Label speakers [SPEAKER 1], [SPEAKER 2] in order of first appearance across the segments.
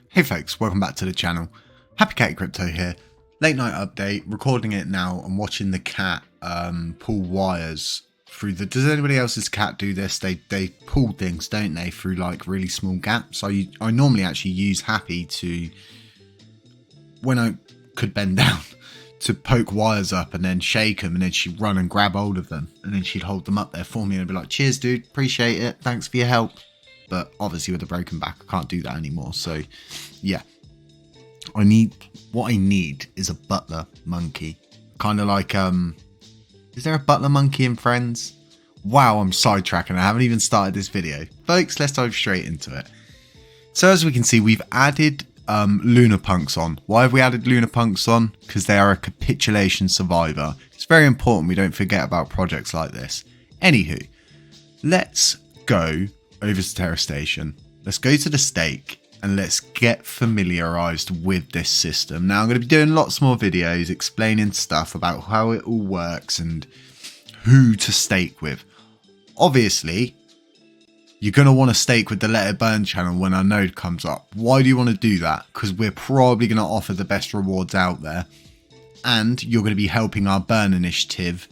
[SPEAKER 1] Hey folks, welcome back to the channel. Happy Cat Crypto here. Late night update, recording it now. I'm watching the cat pull wires through the... Does anybody else's cat do this? They pull things, don't they, through like really small gaps. I normally actually use Happy to, when I could bend down, to poke wires up and then shake them, and then she'd run and grab hold of them, and then she'd hold them up there for me and I'd be like, cheers dude, appreciate it, thanks for your help. But obviously with a broken back, I can't do that anymore. So yeah, what I need is a butler monkey. Kind of like, is there a butler monkey in Friends? Wow, I'm sidetracking. I haven't even started this video. Folks, let's dive straight into it. So as we can see, we've added LUNAPunks on. Why have we added LUNAPunks on? Because they are a capitulation survivor. It's very important we don't forget about projects like this. Anywho, let's go over to Terra Station. Let's go to the stake and let's get familiarized with this system. Now I'm going to be doing lots more videos explaining stuff about how it all works and who to stake with. Obviously, you're going to want to stake with the Let It Burn channel when our node comes up. Why do you want to do that? Because we're probably going to offer the best rewards out there, and you're going to be helping our burn initiative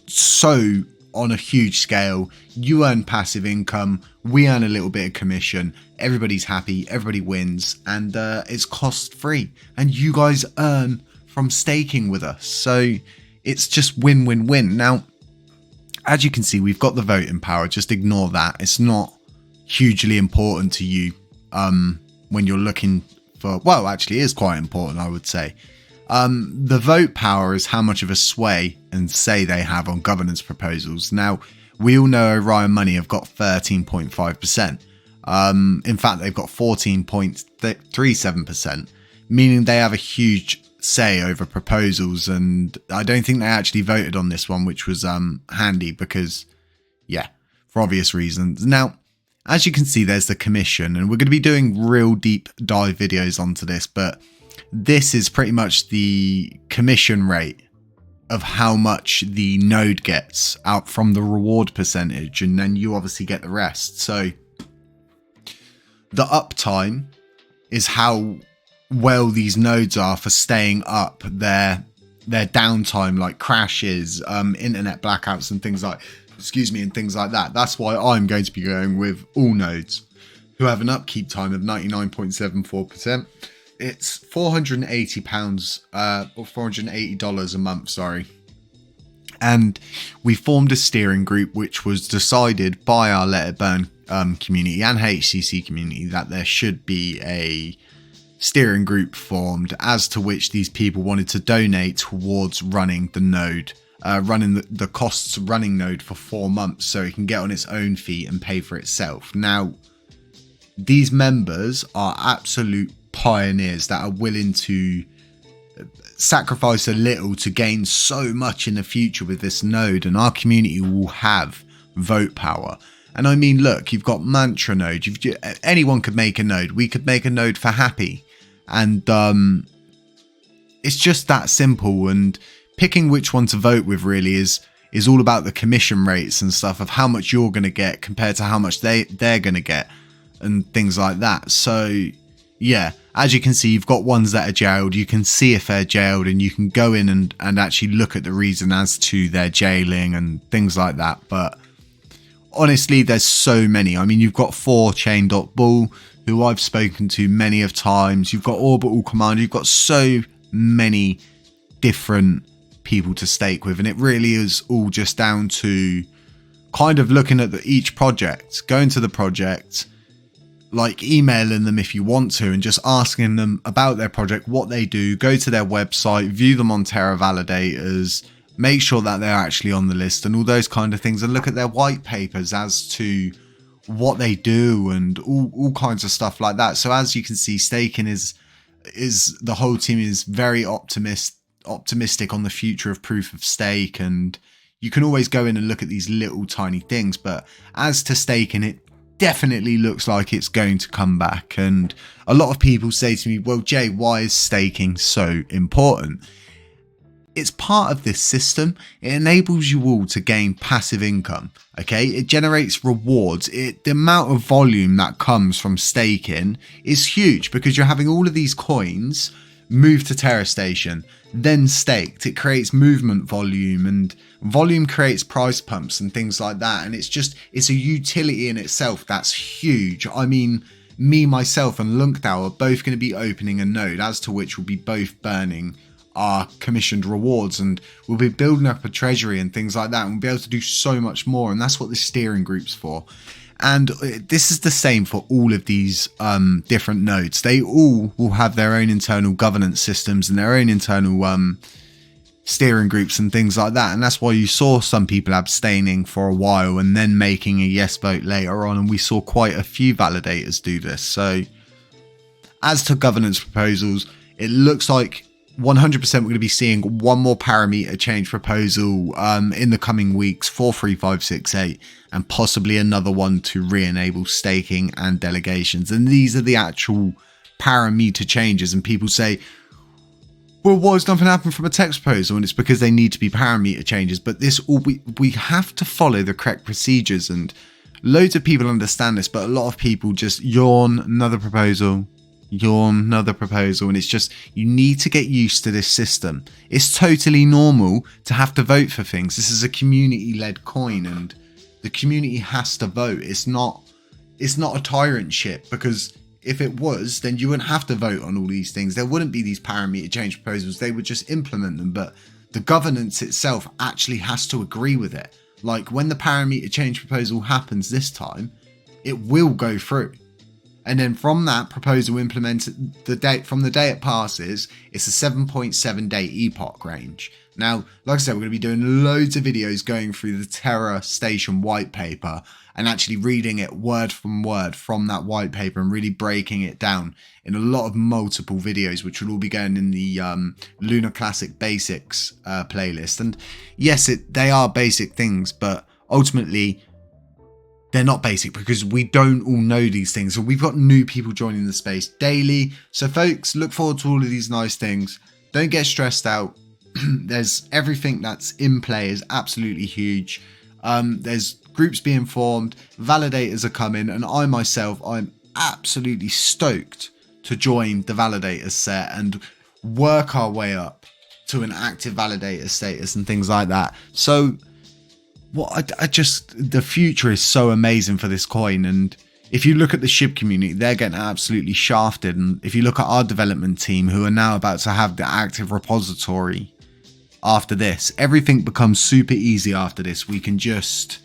[SPEAKER 1] so on a huge scale. You earn passive income, we earn a little bit of commission, everybody's happy, everybody wins, and it's cost free, and you guys earn from staking with us. So it's just win-win-win. Now, as you can see, we've got the voting power. Just ignore that. It's not hugely important to you when you're looking for, well, actually it is quite important, I would say. The vote power is how much of a sway and say they have on governance proposals. Now, we all know Orion Money have got 13.5%. In fact, they've got 14.37%, meaning they have a huge say over proposals. And I don't think they actually voted on this one, which was handy because, yeah, for obvious reasons. Now, as you can see, there's the commission, and we're going to be doing real deep dive videos onto this, but this is pretty much the commission rate of how much the node gets out from the reward percentage, and then you obviously get the rest. So the uptime is how well these nodes are for staying up, their downtime, like crashes, internet blackouts and things like, and things like that. That's why I'm going to be going with all nodes who have an upkeep time of 99.74%. It's £480 or $480 a month, sorry. And we formed a steering group which was decided by our Let It Burn community and HCC community that there should be a steering group formed, as to which these people wanted to donate towards running the node, running the costs of running node for 4 months so it can get on its own feet and pay for itself. Now, these members are absolute pioneers that are willing to sacrifice a little to gain so much in the future with this node, and our community will have vote power. And I mean, look, you've got Mantra node, anyone could make a node. We could make a node for Happy, and it's just that simple. And picking which one to vote with really is all about the commission rates and stuff, of how much you're going to get compared to how much they're going to get and things like that. So yeah, as you can see, you've got ones that are jailed. You can see if they're jailed, and you can go in and actually look at the reason as to their jailing and things like that. But honestly, there's so many. I mean, you've got 4chain.bull, who I've spoken to many of times. You've got Orbital Commander. You've got so many different people to stake with, and it really is all just down to kind of looking at each project, going to the project, like emailing them if you want to, and just asking them about their project, what they do. Go to their website, view them on Terra validators, make sure that they're actually on the list and all those kind of things, and look at their white papers as to what they do and all kinds of stuff like that. So as you can see, staking is the whole team is very optimistic on the future of proof of stake, and you can always go in and look at these little tiny things. But as to staking, it definitely looks like it's going to come back. And a lot of people say to me, well, Jay, why is staking so important? It's part of this system. It enables you all to gain passive income. Okay, it generates rewards. The amount of volume that comes from staking is huge, because you're having all of these coins move to Terra Station, then staked. It creates movement volume, and volume creates price pumps and things like that. And it's a utility in itself that's huge. I mean, me, myself, and LUNCDAO are both going to be opening a node, as to which we'll be both burning our commissioned rewards, and we'll be building up a treasury and things like that, and we'll be able to do so much more. And that's what the steering group's for. And this is the same for all of these different nodes. They all will have their own internal governance systems and their own internal steering groups and things like that. And that's why you saw some people abstaining for a while and then making a yes vote later on. And we saw quite a few validators do this. So as to governance proposals, it looks like 100% we're going to be seeing one more parameter change proposal in the coming weeks for 3568, and possibly another one to re-enable staking and delegations. And these are the actual parameter changes. And people say, well, why has nothing happened from a text proposal? And it's because they need to be parameter changes. But this all we have to follow the correct procedures, and loads of people understand this, but a lot of people just yawn, another proposal, and it's just, you need to get used to this system. It's totally normal to have to vote for things. This is a community-led coin, and the community has to vote. It's not a tyrant ship, because if it was, then you wouldn't have to vote on all these things. There wouldn't be these parameter change proposals. They would just implement them. But the governance itself actually has to agree with it. Like, when the parameter change proposal happens this time, it will go through. And then from that proposal implemented, from the day it passes, it's a 7.7 day epoch range. Now, like I said, we're going to be doing loads of videos going through the Terra Station white paper and actually reading it word from word from that white paper and really breaking it down in a lot of multiple videos, which will all be going in the LUNACLASSIC Basics playlist. And yes, they are basic things, but ultimately they're not basic, because we don't all know these things. So we've got new people joining the space daily. So folks, look forward to all of these nice things. Don't get stressed out. There's everything that's in play is absolutely huge. There's groups being formed, validators are coming, and I myself, I'm absolutely stoked to join the validator set and work our way up to an active validator status and things like that. So the future is so amazing for this coin. And if you look at the SHIB community, they're getting absolutely shafted. And if you look at our development team, who are now about to have the active repository after this, everything becomes super easy after this. We can just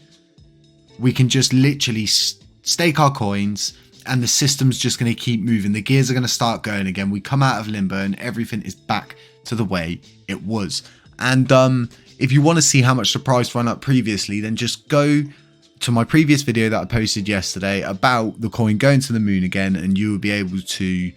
[SPEAKER 1] literally stake our coins, and the system's just going to keep moving. The gears are going to start going again. We come out of limbo and everything is back to the way it was. And if you want to see how much the price ran up previously, then just go to my previous video that I posted yesterday about the coin going to the moon again, and you will be able to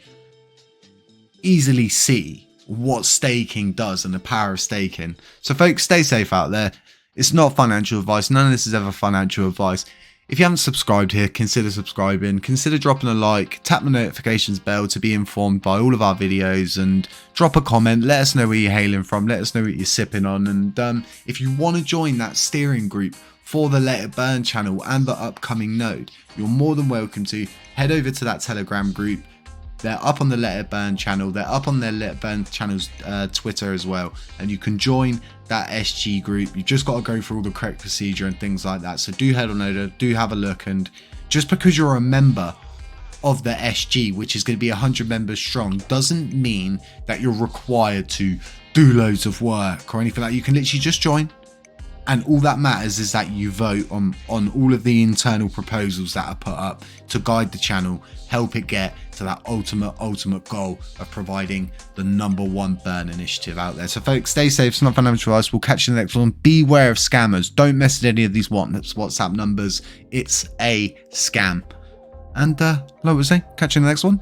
[SPEAKER 1] easily see what staking does and the power of staking. So folks, stay safe out there. It's not financial advice. None of this is ever financial advice. If you haven't subscribed here, consider subscribing, consider dropping a like, tap the notifications bell to be informed by all of our videos, and drop a comment. Let us know where you're hailing from. Let us know what you're sipping on. And if you want to join that steering group for the Let It Burn channel and the upcoming node, you're more than welcome to head over to that Telegram group. They're up on the Let It Burn channel. They're up on their Let It Burn channel's Twitter as well. And you can join that SG group. You've just got to go through all the correct procedure and things like that. So do head on over, do have a look. And just because you're a member of the SG, which is going to be 100 members strong, doesn't mean that you're required to do loads of work or anything like that. You can literally just join. And all that matters is that you vote on all of the internal proposals that are put up to guide the channel, help it get to that ultimate goal of providing the #1 burn initiative out there. So folks, stay safe. It's not financial advice. We'll catch you in the next one. Beware of scammers. Don't mess with any of these WhatsApp numbers. It's a scam. And like I was saying, catch you in the next one.